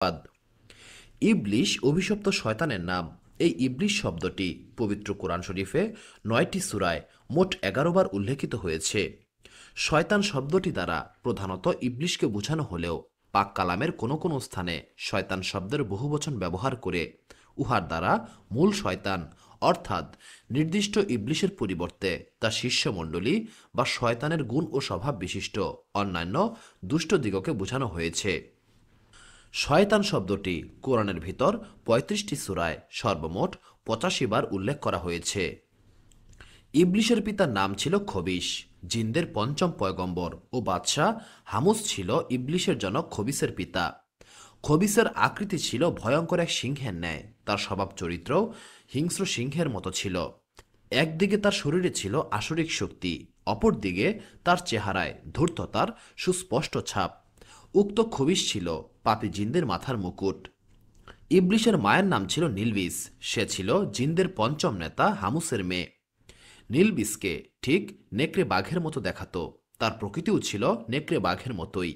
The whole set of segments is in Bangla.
বাদ। ইবলিশ অভিশপ্ত শয়তানের নাম। এই ইবলিশ শব্দটি পবিত্র কোরআন শরীফে ৯টি সূরায় মোট ১১ বার উল্লেখিত হয়েছে। শয়তান শব্দটি দ্বারা প্রধানত ইবলিশকে বোঝানো হলেও পাক কালামের কোনো কোনো স্থানে শয়তান শব্দের বহুবচন ব্যবহার করে উহার দ্বারা মূল শয়তান অর্থাৎ নির্দিষ্ট ইবলিশের পরিবর্তে তার শিষ্যমণ্ডলী বা শয়তানের গুণ ও স্বভাব বিশিষ্ট অন্যান্য দুষ্ট দিগকে বোঝানো হয়েছে। শয়তান শব্দটি কোরআনের ভিতর ৩৫টি সূরায় সর্বমোট ৮৫ বার উল্লেখ করা হয়েছে। ইবলিশের পিতার নাম ছিল খবিশ, জিনদের পঞ্চম পয়গম্বর ও বাদশাহ হামুস ছিল ইবলিশের জনক খবিসের পিতা। খবিসের আকৃতি ছিল ভয়ঙ্কর এক সিংহের ন্যায়, তার স্বভাব চরিত্রও হিংস্র সিংহের মতো ছিল। একদিকে তার শরীরে ছিল আসরিক শক্তি, অপরদিকে তার চেহারায় ধূর্ততার সুস্পষ্ট ছাপ। উক্ত খবিশ ছিল পাপী জিনদের মাথার মুকুট। ইবলিশের মায়ের নাম ছিল নীলবিস, সে ছিল জিনদের পঞ্চম নেতা হামুসের মেয়ে। নীলবিসকে ঠিক নেকড়ে বাঘের মতো দেখাতো, তার প্রকৃতিও ছিল নেকড়ে বাঘের মতোই।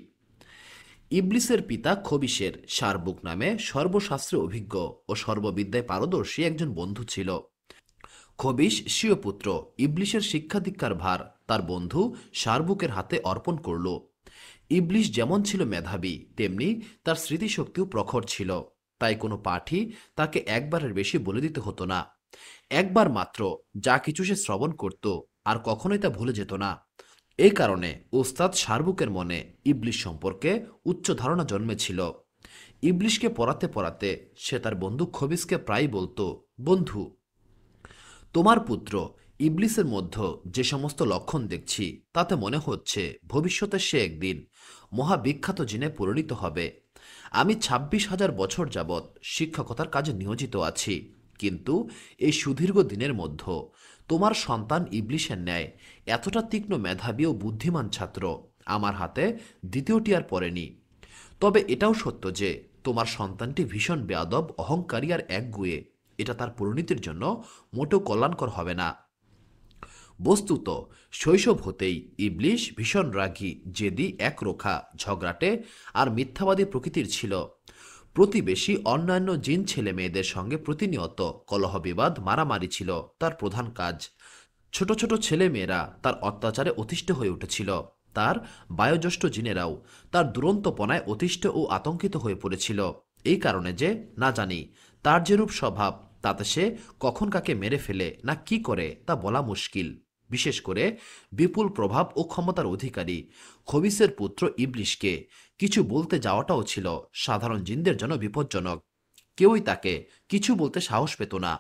ইবলিসের পিতা খবিশের শারবুক নামে সর্বশাস্ত্রে অভিজ্ঞ ও সর্ববিদ্যায় পারদর্শী একজন বন্ধু ছিল। খবিশ স্বীয় পুত্র ইবলিশের শিক্ষা দীক্ষার ভার তার বন্ধু শারবুকের হাতে অর্পণ করল। ইবলিশ যেমন ছিল মেধাবী, তেমনি তার স্মৃতিশক্তিও প্রখর ছিল, তাই কোনো পাঠই তাকে একবারের বেশি বলে দিতে হতো না। একবার মাত্র যা কিছু সে শ্রবণ করত আর কখনোই তা ভুলে যেত না। এই কারণে ওস্তাদ শারবুকের মনে ইবলিশ সম্পর্কে উচ্চ ধারণা জন্মেছিল। ইবলিশকে পড়াতে পড়াতে সে তার বন্ধু খবিসকে প্রায়ই বলতো, বন্ধু, তোমার পুত্র ইবলিসের মধ্যে যে সমস্ত লক্ষণ দেখছি তাতে মনে হচ্ছে ভবিষ্যতে সে একদিন মহাবিখ্যাত জিনে পরিণত হবে। আমি ২৬,০০০ বছর যাবৎ শিক্ষকতার কাজে নিয়োজিত আছি, কিন্তু এই সুদীর্ঘ দিনের মধ্যে তোমার সন্তান ইবলিশের ন্যায় এতটা তীক্ষ্ণ মেধাবী ও বুদ্ধিমান ছাত্র আমার হাতে দ্বিতীয়টি আর পড়েনি। তবে এটাও সত্য যে তোমার সন্তানটি ভীষণ বেয়াদব, অহংকারী আর একগুঁয়ে। এটা তার পরিণতির জন্য মোটেও কল্যাণকর হবে না। বস্তুত শৈশব হতেই ইবলিশ ভীষণ রাগী, জেদি, একরোখা, ঝগড়াটে আর মিথ্যাবাদী প্রকৃতির ছিল। প্রতিবেশী অন্যান্য জিন ছেলে মেয়েদের সঙ্গে প্রতিনিয়ত কলহ বিবাদ, মারামারি ছিল তার প্রধান কাজ। ছোট ছোট ছেলে মেয়েরা তার অত্যাচারে অতিষ্ঠ হয়ে উঠেছিল। তার বায়োজ্যেষ্ঠ জিনেরাও তার দুরন্তপনায় অতিষ্ঠ ও আতঙ্কিত হয়ে পড়েছিল। এই কারণে যে না জানি তার যেরূপ স্বভাব, তাতে সে কখন কাকে মেরে ফেলে না কি করে তা বলা মুশকিল। বিশেষ করে বিপুল প্রভাব ও ক্ষমতার অধিকারী খবিসের পুত্র ইবলিশকে কিছু বলতে যাওয়াটাও ছিল সাধারণ জিনদের জন্য বিপজ্জনক। কেউই তাকে কিছু বলতে সাহস পেত না।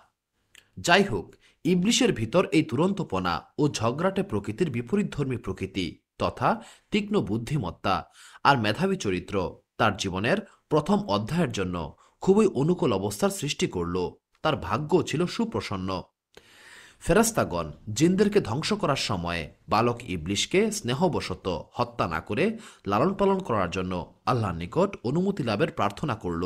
যাই হোক, ইবলিশের ভিতর এই দুরন্তপনা ও ঝগড়াটে প্রকৃতির বিপরীতধর্মী প্রকৃতি তথা তীক্ষ্ণ বুদ্ধিমত্তা আর মেধাবী চরিত্র তার জীবনের প্রথম অধ্যায়ের জন্য খুবই অনুকূল অবস্থার সৃষ্টি করল। তার ভাগ্যও ছিল সুপ্রসন্ন। ফেরেশতাগণ জিনদেরকে ধ্বংস করার সময়ে বালক ইবলিশকে স্নেহবশত হত্যা না করে লালন পালন করার জন্য আল্লাহর নিকট অনুমতি লাভের প্রার্থনা করল।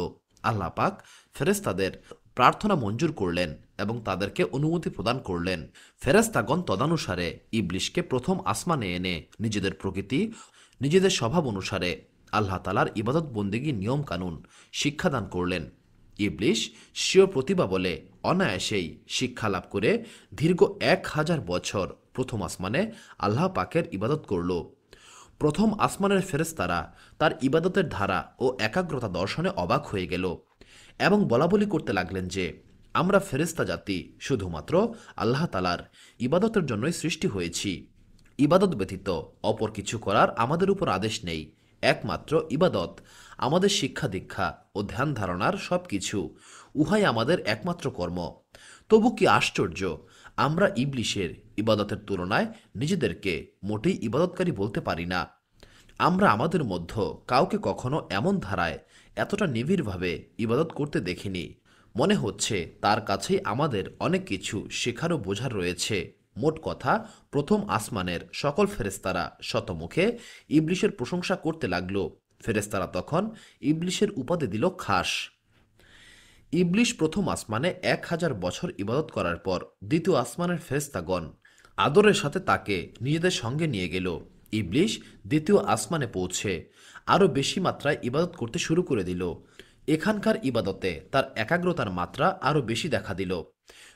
আল্লাহ পাক ফেরেশতাদের প্রার্থনা মঞ্জুর করলেন এবং তাদেরকে অনুমতি প্রদান করলেন। ফেরেশতাগণ তদানুসারে ইবলিশকে প্রথম আসমানে এনে নিজেদের প্রকৃতি, নিজেদের স্বভাব অনুসারে আল্লাহ তাআলার ইবাদত বন্দেগী নিয়ম কানুন শিক্ষাদান করলেন। ইবলিশ স্বীয় প্রতিভা বলে অনায়াসেই শিক্ষা লাভ করে দীর্ঘ ১,০০০ বছর প্রথম আসমানে আল্লাহ পাকের ইবাদত করল। প্রথম আসমানের ফেরেশতারা তার ইবাদতের ধারা ও একাগ্রতা দর্শনে অবাক হয়ে গেল এবং বলাবলি করতে লাগলেন যে আমরা ফেরেশতা জাতি শুধুমাত্র আল্লাহ তাআলার ইবাদতের জন্যই সৃষ্টি হয়েছি। ইবাদত ব্যতীত অপর কিছু করার আমাদের উপর আদেশ নেই। একমাত্র ইবাদত আমাদের শিক্ষা দীক্ষা ও ধ্যান ধারণার সব কিছু, উহাই আমাদের একমাত্র কর্ম। তবু কি আশ্চর্য, আমরা ইবলিশের ইবাদতের তুলনায় নিজেদেরকে মোটেই ইবাদতকারী বলতে পারি না। আমরা আমাদের মধ্যে কাউকে কখনো এমন ধারায় এতটা নিবিড়ভাবে ইবাদত করতে দেখিনি। মনে হচ্ছে তার কাছেই আমাদের অনেক কিছু শেখার ও বোঝার রয়েছে। মোট কথা, প্রথম আসমানের সকল ফেরেশতারা শতমুখে ইবলিশের প্রশংসা করতে লাগলো। ফেরেশতারা তখন ইবলিশের উপাধি দিল খাস। ইবলিশ প্রথম আসমানে ১,০০০ বছর ইবাদত করার পর দ্বিতীয় আসমানের ফেরেশতাগণ আদরের সাথে তাকে নিজেদের সঙ্গে নিয়ে গেল। ইবলিশ দ্বিতীয় আসমানে পৌঁছে আরও বেশি মাত্রায় ইবাদত করতে শুরু করে দিল। এখানকার ইবাদতে তার একাগ্রতার মাত্রা আরও বেশি দেখা দিল।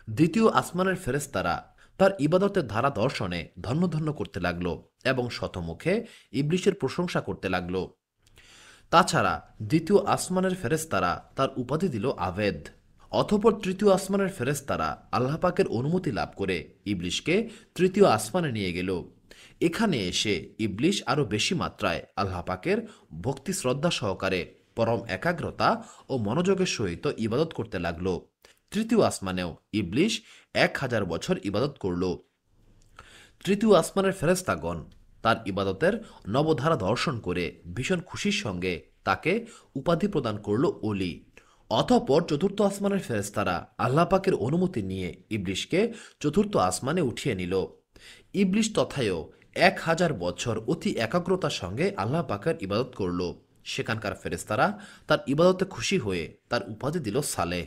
দ্বিতীয় আসমানের ফেরেশতারা তার ইবাদতের ধারা দর্শনে ধন্য ধন্য করতে লাগল এবং শতমুখে ইবলিশের প্রশংসা করতে লাগল। তাছাড়া দ্বিতীয় আসমানের ফেরেশতারা তার উপাধি দিল আবেদ। অতঃপর তৃতীয় আসমানের ফেরেশতারা আল্লাহ পাকের অনুমতি লাভ করে ইবলিশকে তৃতীয় আসমানে নিয়ে গেল। এখানে এসে ইবলিশ আরও বেশি মাত্রায় আল্লাহ পাকের ভক্তি শ্রদ্ধা সহকারে পরম একাগ্রতা ও মনোযোগের সহিত ইবাদত করতে লাগল। তৃতীয় আসমানেও ইবলিশ 1000 বছর ইবাদত করল। তৃতীয় আসমানের ফেরেশতাগণ তার ইবাদতের নবধারা দর্শন করে ভীষণ খুশির সঙ্গে তাকে উপাধি প্রদান করল অলি। অতঃপর চতুর্থ আসমানের ফেরেশতারা আল্লাহ পাকের অনুমতি নিয়ে ইবলিশকে চতুর্থ আসমানে উঠিয়ে নিল। ইবলিশ তথায়ও 1000 বছর অতি একাগ্রতার সঙ্গে আল্লাহ পাকের ইবাদত করল। সেখানকার ফেরেশতারা তার ইবাদতে খুশি হয়ে তার উপাধি দিল সালেহ।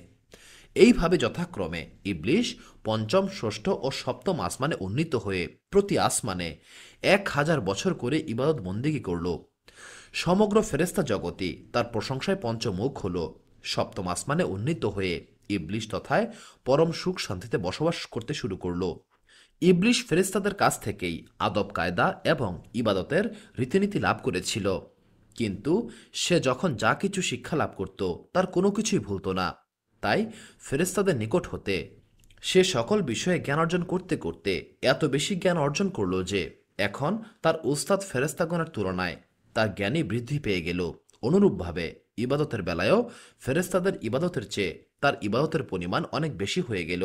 এইভাবে যথাক্রমে ইবলিশ পঞ্চম, ষষ্ঠ ও সপ্তম আসমানে উন্নীত হয়ে প্রতি আসমানে 1000 বছর করে ইবাদত বন্দিগি করল। সমগ্র ফেরেশতা জগতই তার প্রশংসায় পঞ্চমুখ হল। সপ্তম আসমানে উন্নীত হয়ে ইবলিশ তথায় পরম সুখ শান্তিতে বসবাস করতে শুরু করল। ইবলিশ ফেরেশতাদের কাছ থেকেই আদব কায়দা এবং ইবাদতের রীতিনীতি লাভ করেছিল, কিন্তু সে যখন যা কিছু শিক্ষা লাভ করত তার কোনো কিছুই ভুলত না। তাই ফেরেশতাদের নিকট হতে সে সকল বিষয়ে জ্ঞান অর্জন করতে করতে এত বেশি জ্ঞান অর্জন করল যে এখন তার উস্তাদ ফেরেশতাগণের তুলনায় তার জ্ঞানী বৃদ্ধি পেয়ে গেল। অনুরূপভাবে ইবাদতের বেলায়ও ফেরেশতাদের ইবাদতের চেয়ে তার ইবাদতের পরিমাণ অনেক বেশি হয়ে গেল।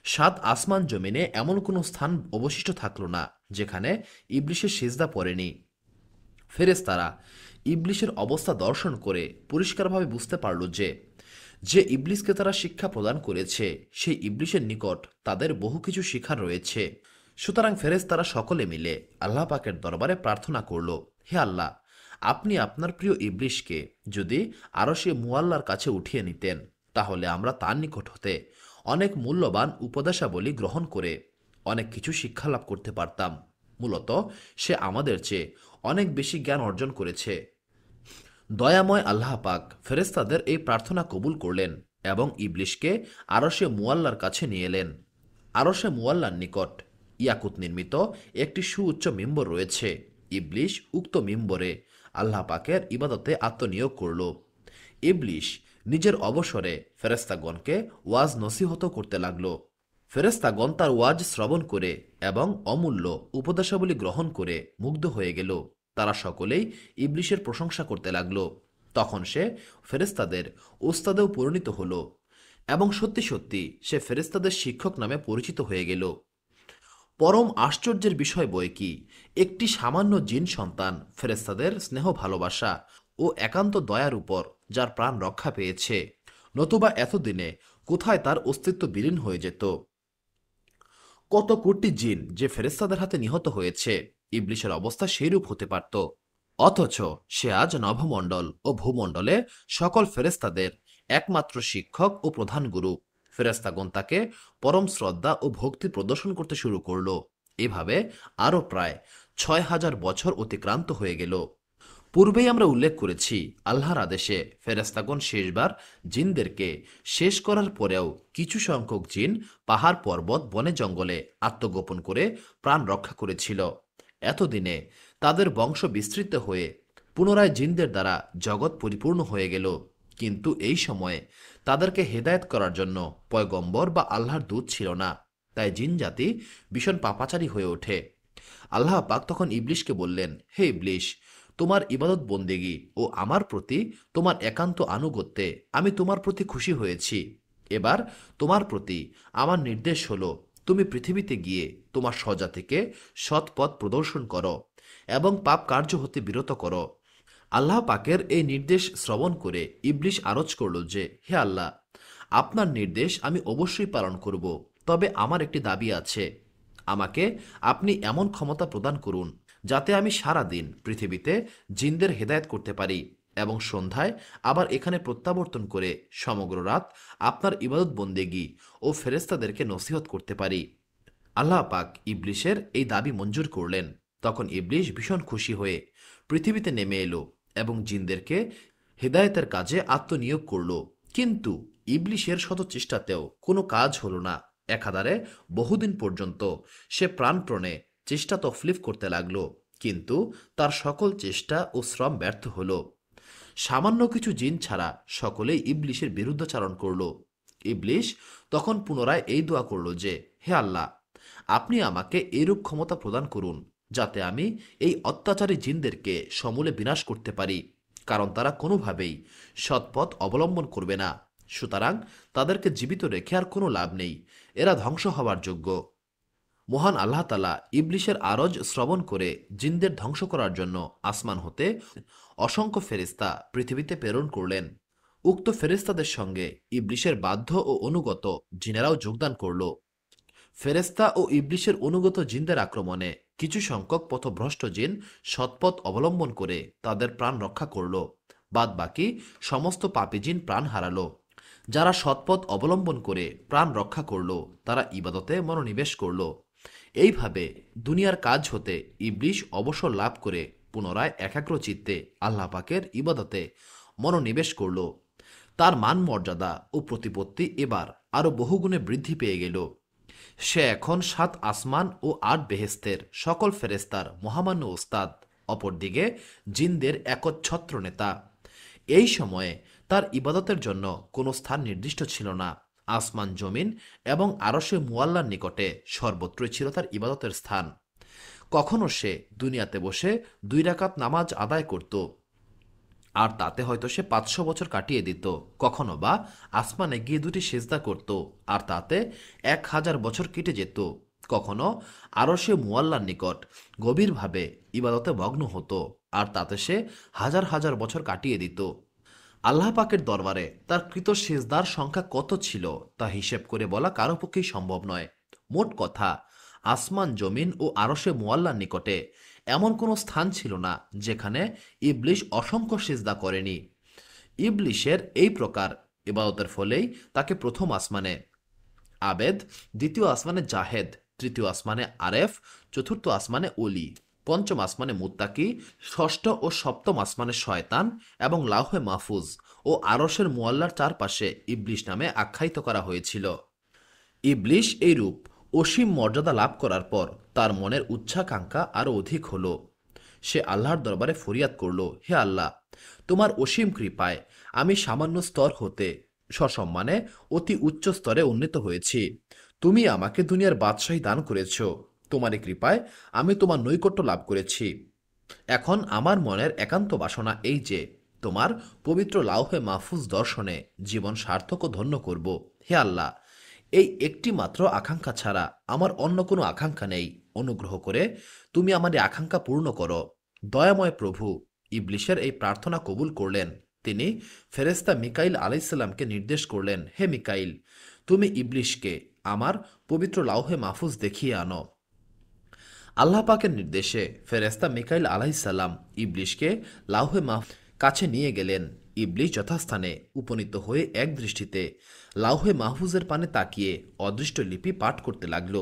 7 আসমান জমিনে এমন কোনো স্থান অবশিষ্ট থাকল না যেখানে ইবলিশের সিজদা পড়েনি। ফেরেশতারা ইবলিশের অবস্থা দর্শন করে পরিষ্কারভাবে বুঝতে পারল যে ইবলিসকে তারা শিক্ষা প্রদান করেছে সেই ইবলিশের নিকট তাদের বহু কিছু শিখার রয়েছে। সুতরাং ফেরেশতারা সকলে মিলে আল্লাহ পাকের দরবারে প্রার্থনা করল, হে আল্লাহ, আপনি আপনার প্রিয় ইবলিশকে যদি আরশে মুআল্লার কাছে উঠিয়ে নিতেন তাহলে আমরা তার নিকট হতে অনেক মূল্যবান উপদেশাবলী গ্রহণ করে অনেক কিছু শিক্ষা লাভ করতে পারতাম। মূলত সে আমাদের চেয়ে অনেক বেশি জ্ঞান অর্জন করেছে। দয়াময় আল্লাহ পাক ফেরেশতাদের এই প্রার্থনা কবুল করলেন এবং ইবলিশকে আরশে মুআল্লার কাছে নিয়ে এলেন। আরশে মুআল্লার নিকট ইয়াকুত নির্মিত একটি সুউচ্চ মিম্বর রয়েছে। ইবলিশ উক্ত মিম্বরে আল্লাহ পাকের ইবাদতে আত্মনিয়োগ করল। ইবলিশ নিজের অবসরে ফেরেশতাগণকে ওয়াজ নসিহত করতে লাগল। ফেরেশতাগণ তার ওয়াজ শ্রবণ করে এবং অমূল্য উপদেশাবলী গ্রহণ করে মুগ্ধ হয়ে গেল। তারা সকলেই ইবলিশের প্রশংসা করতে লাগল। তখন সে ফেরেশতাদের ওস্তাদেও পরিণত হল এবং সত্যি সত্যি সে ফেরেশতাদের শিক্ষক নামে পরিচিত হয়ে গেল। পরম আশ্চর্যের বিষয় বই কি, একটি সামান্য জিন সন্তান ফেরেশতাদের স্নেহ ভালোবাসা ও একান্ত দয়ার উপর যার প্রাণ রক্ষা পেয়েছে, নতুবা এতদিনে কোথায় তার অস্তিত্ব বিলীন হয়ে যেত। কত কোটি জিন যে ফেরেশতাদের হাতে নিহত হয়েছে, ইবলিশের অবস্থা সেইরূপ হতে পারত। অথচ সে আজ নভমণ্ডল ও ভূমণ্ডলে সকল ফেরেশতাদের একমাত্র শিক্ষক ও প্রধান গুরু। ফেরেশতাগণ তাকে পরম শ্রদ্ধা ও ভক্তি প্রদর্শন করতে শুরু করল। এভাবে আরও প্রায় 6000 বছর অতিক্রান্ত হয়ে গেল। পূর্বেই আমরা উল্লেখ করেছি, আল্লাহর আদেশে ফেরেশতাগণ শেষবার জিনদেরকে শেষ করার পরেও কিছু সংখ্যক জিন পাহাড় পর্বত বনে জঙ্গলে আত্মগোপন করে প্রাণ রক্ষা করেছিল। এতদিনে তাদের বংশ বিস্তৃত হয়ে পুনরায় জিনদের দ্বারা জগৎ পরিপূর্ণ হয়ে গেল। কিন্তু এই সময়ে তাদেরকে হেদায়েত করার জন্য পয়গম্বর বা আল্লাহর দূত ছিল না। তাই জিন জাতি ভীষণ পাপাচারী হয়ে ওঠে। আল্লাহ পাক তখন ইবলিশকে বললেন, হে ইবলিশ, তোমার ইবাদত বন্দেগী ও আমার প্রতি তোমার একান্ত আনুগত্যে আমি তোমার প্রতি খুশি হয়েছি। এবার তোমার প্রতি আমার নির্দেশ হলো, তুমি পৃথিবীতে গিয়ে তোমার স্বজাতিকে সৎ পথ প্রদর্শন করো এবং পাপ কার্য হতে বিরত করো। আল্লাহ পাকের এই নির্দেশ শ্রবণ করে ইবলিশ আরজ করল যে, হে আল্লাহ, আপনার নির্দেশ আমি অবশ্যই পালন করব, তবে আমার একটি দাবি আছে। আমাকে আপনি এমন ক্ষমতা প্রদান করুন যাতে আমি সারা দিন পৃথিবীতে জিনদের হেদায়েত করতে পারি এবং সন্ধ্যায় আবার এখানে প্রত্যাবর্তন করে সমগ্র রাত আপনার ইবাদত বন্দেগী ও ফেরেশতাদেরকে নসিহত করতে পারি। আল্লাহ পাক ইবলিশের এই দাবি মঞ্জুর করলেন। তখন ইবলিশ ভীষণ খুশি হয়ে পৃথিবীতে নেমে এলো এবং জিনদেরকে হেদায়েতের কাজে আত্মনিয়োগ করল, কিন্তু ইবলিশের শত চেষ্টাতেও কোনো কাজ হলো না। একাধারে বহুদিন পর্যন্ত সে প্রাণপণে চেষ্টা তফলিফ করতে লাগলো, কিন্তু তার সকল চেষ্টা ও শ্রম ব্যর্থ হল। সামান্য কিছু জিন ছাড়া সকলেই ইবলিশের বিরুদ্ধাচরণ করল। ইবলিশ তখন পুনরায় এই দোয়া করল যে, হে আল্লাহ, আপনি আমাকে এইরূপ ক্ষমতা প্রদান করুন যাতে আমি এই অত্যাচারী জিনদেরকে সমূলে বিনাশ করতে পারি, কারণ তারা কোনোভাবেই সৎপথ অবলম্বন করবে না। সুতরাং তাদেরকে জীবিত রেখে আর কোনো লাভ নেই, এরা ধ্বংস হওয়ার যোগ্য। মহান আল্লাহ তাআলা ইবলিশের আরজ শ্রবণ করে জিনদের ধ্বংস করার জন্য আসমান হতে অসংখ্য ফেরেশতা পৃথিবীতে প্রেরণ করলেন। উক্ত ফেরেশতাদের সঙ্গে ইবলিশের বাধ্য ও অনুগত জিনেরাও যোগদান করল। ফেরেশতা ও ইবলিশের অনুগত জিনদের আক্রমণে কিছু সংখ্যক পথভ্রষ্ট জিন সৎপথ অবলম্বন করে তাদের প্রাণ রক্ষা করল। বাদ বাকি সমস্ত পাপী জিন প্রাণ হারালো। যারা সৎপথ অবলম্বন করে প্রাণ রক্ষা করল তারা ইবাদতে মনোনিবেশ করল। এইভাবে দুনিয়ার কাজ হতে ইবলিশ অবসর লাভ করে পুনরায় একাগ্র চিত্তে আল্লাহ পাকের ইবাদতে মনোনিবেশ করল। তার মান মর্যাদা ও প্রতিপত্তি এবার আরও বহুগুণে বৃদ্ধি পেয়ে গেল। সে এখন 7 আসমান ও 8 বেহেস্তের সকল ফেরেস্তার মহামান্য ওস্তাদ, অপরদিকে জিনদের একচ্ছত্র নেতা। এই সময়ে তার ইবাদতের জন্য কোনো স্থান নির্দিষ্ট ছিল না। আসমান, জমিন এবং আরশে মুআল্লার নিকটে সর্বত্রই ছিল তার ইবাদতের স্থান। কখনো সে দুনিয়াতে বসে 2 রাকাত নামাজ আদায় করত, আর তাতে হয়তো সে 500 বছর কাটিয়ে দিত। কখনো বা আসমানে গিয়ে 2টি সেজদা করত, আর তাতে 1000 বছর কেটে যেত। কখনো আরশে মুআল্লার নিকট গভীরভাবে ইবাদতে মগ্ন হতো, আর তাতে সে হাজার হাজার বছর কাটিয়ে দিত। আল্লাহ পাকের দরবারে তার কৃত সেজদার সংখ্যা কত ছিল তা হিসেব করে বলা কারো পক্ষেই সম্ভব নয়। মোট কথা, আসমান, জমিন ও আরশে মুআল্লার নিকটে এমন কোনো স্থান ছিল না যেখানে ইবলিশ অসংখ্য সেজদা করেনি। ইবলিশের এই প্রকার ইবাদতের ফলেই তাকে প্রথম আসমানে আবেদ, দ্বিতীয় আসমানে জাহেদ, তৃতীয় আসমানে আরেফ, চতুর্থ আসমানে অলি, পঞ্চম আসমানে মুত্তাকি, ষষ্ঠ ও সপ্তম আসমানে শয়তান এবং লাউহে মাহফুজ ও আরশের মুআল্লার চারপাশে ইবলিশ নামে আখ্যায়িত করা হয়েছিল। ইবলিশ এইরূপ অসীম মর্যাদা লাভ করার পর তার মনের উচ্চাকাঙ্ক্ষা আরও অধিক হল। সে আল্লাহর দরবারে ফরিয়াদ করল, হে আল্লাহ, তোমার অসীম কৃপায় আমি সামান্য স্তর হতে সসম্মানে অতি উচ্চ স্তরে উন্নীত হয়েছি। তুমি আমাকে দুনিয়ার বাদশাহী দান করেছ। তোমারই কৃপায় আমি তোমার নৈকট্য লাভ করেছি। এখন আমার মনের একান্ত বাসনা এই যে তোমার পবিত্র লাউহে মাহফুজ দর্শনে জীবন সার্থক ও ধন্য করব। হে আল্লাহ, এই একটি মাত্র আকাঙ্ক্ষা ছাড়া আমার অন্য কোনো আকাঙ্ক্ষা নেই। অনুগ্রহ করে তুমি আমার এই আকাঙ্ক্ষা পূর্ণ করো। দয়াময় প্রভু ইবলিশের এই প্রার্থনা কবুল করলেন। তিনি ফেরেশতা মিকাইল আলাইসাল্লামকে নির্দেশ করলেন, হে মিকাইল, তুমি ইবলিশকে আমার পবিত্র লাউহে মাহফুজ দেখিয়ে আনো। আল্লাহ পাকের নির্দেশে ফেরেশতা মিকাইল আলাইসাল্লাম ইবলিশকে লাউহে মাহফুজ কাছে নিয়ে গেলেন। ইবলিশ যথাস্থানে উপনীত হয়ে এক দৃষ্টিতে লাউহে মাহফুজের পানে তাকিয়ে অদৃষ্ট লিপি পাঠ করতে লাগল।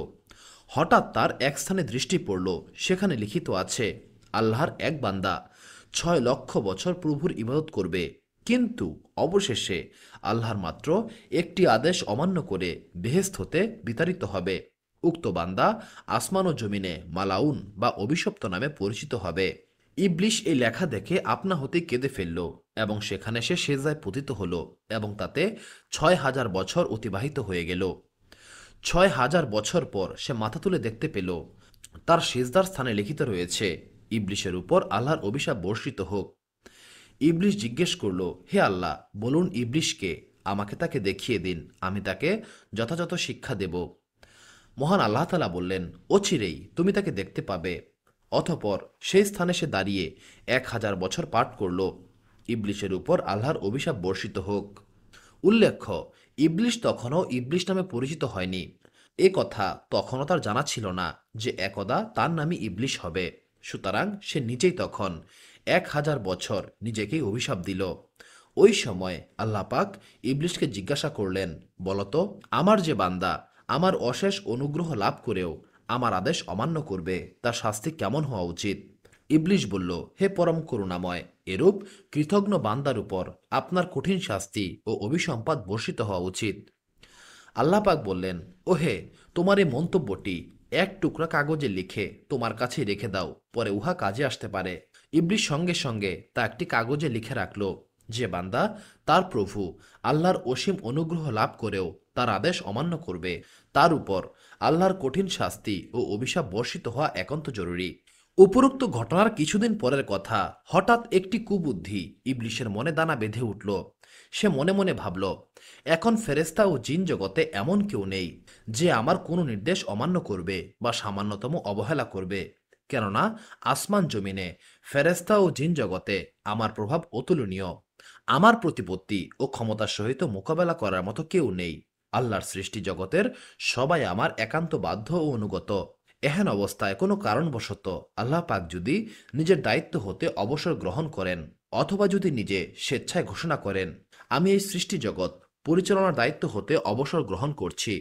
হঠাৎ তার এক স্থানে দৃষ্টি পড়ল, সেখানে লিখিত আছে, আল্লাহর এক বান্দা 6 লক্ষ বছর প্রভুর ইবাদত করবে, কিন্তু অবশেষে আল্লাহর মাত্র একটি আদেশ অমান্য করে বেহেশত হতে বিতাড়িত হবে। উক্ত বান্দা আসমান ও জমিনে মালাউন বা অভিশপ্ত নামে পরিচিত হবে। ইবলিশ এই লেখা দেখে আপনা হতেই কেঁদে ফেলল এবং সেখানে সে সেজদায় পতিত হল এবং তাতে 6000 বছর অতিবাহিত হয়ে গেল। 6000 বছর পর সে মাথা তুলে দেখতে পেল তার সেজদার স্থানে লিখিত রয়েছে, ইবলিশের উপর আল্লাহর অভিশাপ বর্ষিত হোক। ইবলিশ জিজ্ঞেস করল, হে আল্লাহ, বলুন ইবলিশকে, আমাকে তাকে দেখিয়ে দিন, আমি তাকে যথাযথ শিক্ষা দেব। মহান আল্লাহ তাআলা বললেন, অচিরেই তুমি তাকে দেখতে পাবে। অতঃপর সেই স্থানে সে দাঁড়িয়ে 1000 বছর পাঠ করল, ইবলিশের উপর আল্লাহর অভিশাপ বর্ষিত হোক। উল্লেখ্য, ইবলিশ তখনও ইবলিশ নামে পরিচিত হয়নি। এ কথা তখনও তার জানা ছিল না যে একদা তার নামই ইবলিশ হবে। সুতরাং সে নিজেই তখন 1000 বছর নিজেকেই অভিশাপ দিল। ওই সময় আল্লাহ পাক ইবলিশকে জিজ্ঞাসা করলেন, বলতো, আমার যে বান্দা আমার অশেষ অনুগ্রহ লাভ করেও আমার আদেশ অমান্য করবে তার শাস্তি কেমন হওয়া উচিত? ইবলিশ বলল, হে পরম করুণাময়, এরূপ কৃতজ্ঞ বান্দার উপর আপনার কঠিন শাস্তি ও অভিসম্পাদ বর্ষিত হওয়া উচিত। আল্লাহ পাক বললেন, ওহে, তোমার এই মন্তব্যটি এক টুকরা কাগজে লিখে তোমার কাছে রেখে দাও, পরে উহা কাজে আসতে পারে। ইবলিস সঙ্গে সঙ্গে তা একটি কাগজে লিখে রাখল। যে বান্দা তার প্রভু আল্লাহর অসীম অনুগ্রহ লাভ করেও তার আদেশ অমান্য করবে, তার উপর আল্লাহর কঠিন শাস্তি ও অভিশাপ বর্ষিত হওয়া একান্ত জরুরি। উপরোক্ত ঘটনার কিছুদিন পরের কথা, হঠাৎ একটি কুবুদ্ধি ইবলিসের মনে দানা বেঁধে উঠল। সে মনে মনে ভাবল, এখন ফেরেশতা ও জিন জগতে এমন কেউ নেই যে আমার কোনো নির্দেশ অমান্য করবে বা সামান্যতম অবহেলা করবে, কেননা আসমান জমিনে ফেরেশতা ও জিন জগতে আমার প্রভাব অতুলনীয়। আমার প্রতিপত্তি ও ক্ষমতার সহিত মোকাবেলা করার মতো কেউ নেই। আল্লাহর সৃষ্টি জগতের সবাই আমার একান্ত বাধ্য ও অনুগত। এহেন অবস্থায় কোনো কারণবশত আল্লাহ পাক যদি নিজের দায়িত্ব হতে অবসর গ্রহণ করেন, অথবা যদি নিজে স্বেচ্ছায় ঘোষণা করেন, আমি এই সৃষ্টি জগৎ পরিচালনার দায়িত্ব হতে অবসর গ্রহণ করছি,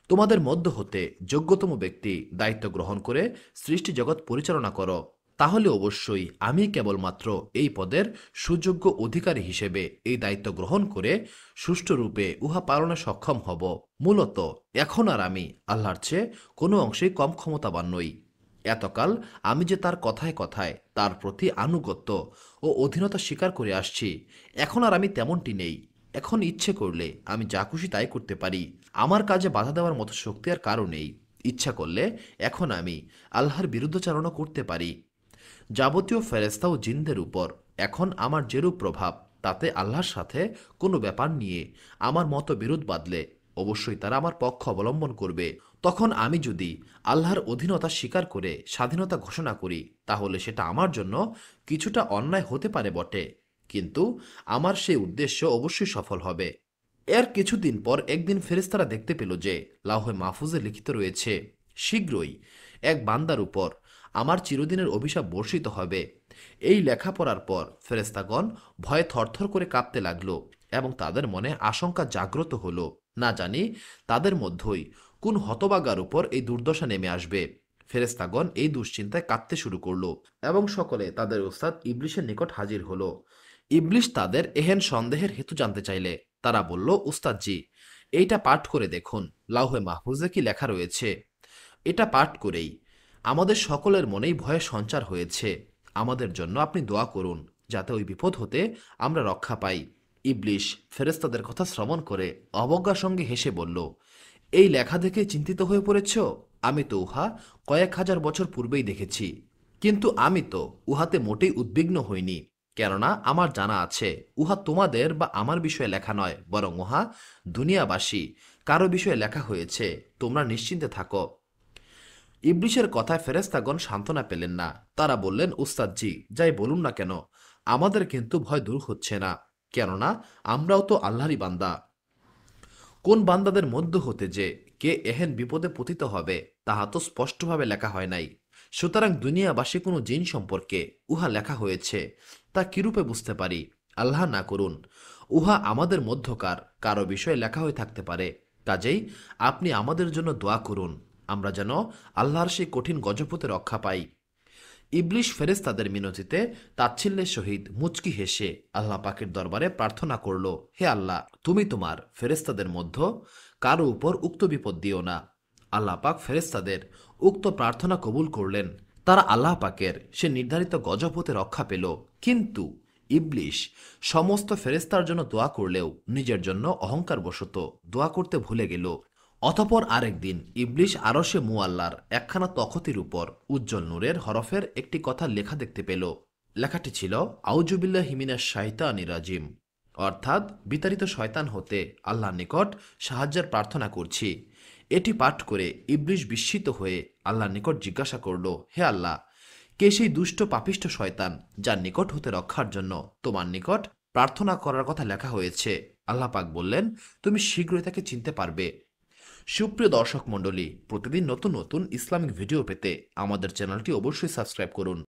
তোমাদের মধ্য হতে যোগ্যতম ব্যক্তি দায়িত্ব গ্রহণ করে সৃষ্টি জগৎ পরিচালনা করো, তাহলে অবশ্যই আমি কেবলমাত্র এই পদের সুযোগ্য অধিকারী হিসেবে এই দায়িত্ব গ্রহণ করে সুষ্ঠুরূপে উহা পালনে সক্ষম হব। মূলত এখন আর আমি আল্লাহর চেয়ে কোনো অংশেই কম ক্ষমতাবান নই। এতকাল আমি যে তার কথায় কথায় তার প্রতি আনুগত্য ও অধীনতা স্বীকার করে আসছি, এখন আর আমি তেমনটি নেই। এখন ইচ্ছে করলে আমি যা খুশি তাই করতে পারি। আমার কাজে বাধা দেওয়ার মতো শক্তি আর কারো নেই। ইচ্ছা করলে এখন আমি আল্লাহর বিরুদ্ধাচারণও করতে পারি। যাবতীয় ফেরেশতা ও জিনদের উপর এখন আমার যেরূপ প্রভাব, তাতে আল্লাহর সাথে কোনো ব্যাপার নিয়ে আমার মতবিরোধ বাঁধলে অবশ্যই তারা আমার পক্ষ অবলম্বন করবে। তখন আমি যদি আল্লাহর অধীনতা স্বীকার করে স্বাধীনতা ঘোষণা করি, তাহলে সেটা আমার জন্য কিছুটা অন্যায় হতে পারে বটে, কিন্তু আমার সেই উদ্দেশ্য অবশ্যই সফল হবে। এর কিছুদিন পর একদিন ফেরেশতারা দেখতে পেল যে লাউহে মাহফুজে লিখিত রয়েছে, শীঘ্রই এক বান্দার উপর আমার চিরদিনের অভিশাপ বর্ষিত হবে। এই লেখা পড়ার পর ফেরেশতাগণ ভয়ে থরথর করে কাঁপতে লাগলো এবং তাদের মনে আশঙ্কা জাগ্রত হলো, না জানি তাদের মধ্যেই কোন হতবাগার উপর এই দুর্দশা নেমে আসবে। ফেরেশতাগণ এই দুশ্চিন্তায় কাঁদতে শুরু করলো এবং সকলে তাদের উস্তাদ ইবলিসের নিকট হাজির হলো। ইবলিস তাদের এহেন সন্দেহের হেতু জানতে চাইলে তারা বলল, উস্তাদজি, এইটা পাঠ করে দেখুন, লাউহে মাহফুজে কি লেখা রয়েছে। এটা পাঠ করেই আমাদের সকলের মনেই ভয়ে সঞ্চার হয়েছে। আমাদের জন্য আপনি দোয়া করুন, যাতে ওই বিপদ হতে আমরা রক্ষা পাই। ইবলিস ফেরেশতাদের কথা শ্রবণ করে অবজ্ঞার সঙ্গে হেসে বলল, এই লেখা দেখে চিন্তিত হয়ে পড়েছ? আমি তো উহা কয়েক হাজার বছর পূর্বেই দেখেছি, কিন্তু আমি তো উহাতে মোটেই উদ্বিগ্ন হইনি, কেননা আমার জানা আছে উহা তোমাদের বা আমার বিষয়ে লেখা নয়, বরং উহা দুনিয়াবাসী কারো বিষয়ে লেখা হয়েছে। তোমরা নিশ্চিন্তে থাকো। ইবলিসের কথায় ফেরেশতাগণ সান্ত্বনা পেলেন না। তারা বললেন, উস্তাদজি, যাই বলুন না কেন, আমাদের কিন্তু ভয় দূর হচ্ছে না, কেননা আমরাও তো আল্লাহরই বান্দা। কোন বান্দাদের মধ্য হতে যে কে এহেন বিপদে পতিত হবে তাহা তো স্পষ্টভাবে লেখা হয় নাই। সুতরাং দুনিয়াবাসী কোনো জিন সম্পর্কে উহা লেখা হয়েছে তা কিরূপে বুঝতে পারি? আল্লাহ না করুন উহা আমাদের মধ্যকার কারো বিষয়ে লেখা হয়ে থাকতে পারে। কাজেই আপনি আমাদের জন্য দোয়া করুন, আমরা যেন আল্লাহর সেই কঠিন গজব হতে রক্ষা পাই। ইবলিশ ফেরেশতাদের মিনতিতে তাচ্ছিল্যের সহিত মুচকি হেসে আল্লাহ পাকের দরবারে প্রার্থনা করল, হে আল্লাহ, তুমি তোমার ফেরেশতাদের মধ্য কারো উপর উক্ত বিপদ দিও না। আল্লাহ পাক ফেরেশতাদের উক্ত প্রার্থনা কবুল করলেন। তারা আল্লাহ পাকের সে নির্ধারিত গজব হতে রক্ষা পেল। কিন্তু ইবলিশ সমস্ত ফেরেশতার জন্য দোয়া করলেও নিজের জন্য অহংকারবশত দোয়া করতে ভুলে গেল। অতপর আরেকদিন ইবলিশ আরশে মুআল্লার একখানা তখতির উপর উজ্জ্বল নূরের হরফের একটি কথা লেখা দেখতে পেল। লেখাটি ছিল, আউজুবিল্লাহি মিনাশ শাইতানির রাজিম, অর্থাৎ বিতাড়িত শয়তান হতে আল্লাহর নিকট সাহায্যের প্রার্থনা করছি। এটি পাঠ করে ইবলিশ বিস্মিত হয়ে আল্লাহর নিকট জিজ্ঞাসা করল, হে আল্লাহ, কে সেই দুষ্ট পাপিষ্ঠ শয়তান যার নিকট হতে রক্ষার জন্য তোমার নিকট প্রার্থনা করার কথা লেখা হয়েছে? আল্লাহ পাক বললেন, তুমি শীঘ্রই তাকে চিনতে পারবে। সুপ্রিয় দর্শক মণ্ডলী, প্রতিদিন নতুন নতুন ইসলামিক ভিডিও পেতে আমাদের চ্যানেলটি অবশ্যই সাবস্ক্রাইব করুন।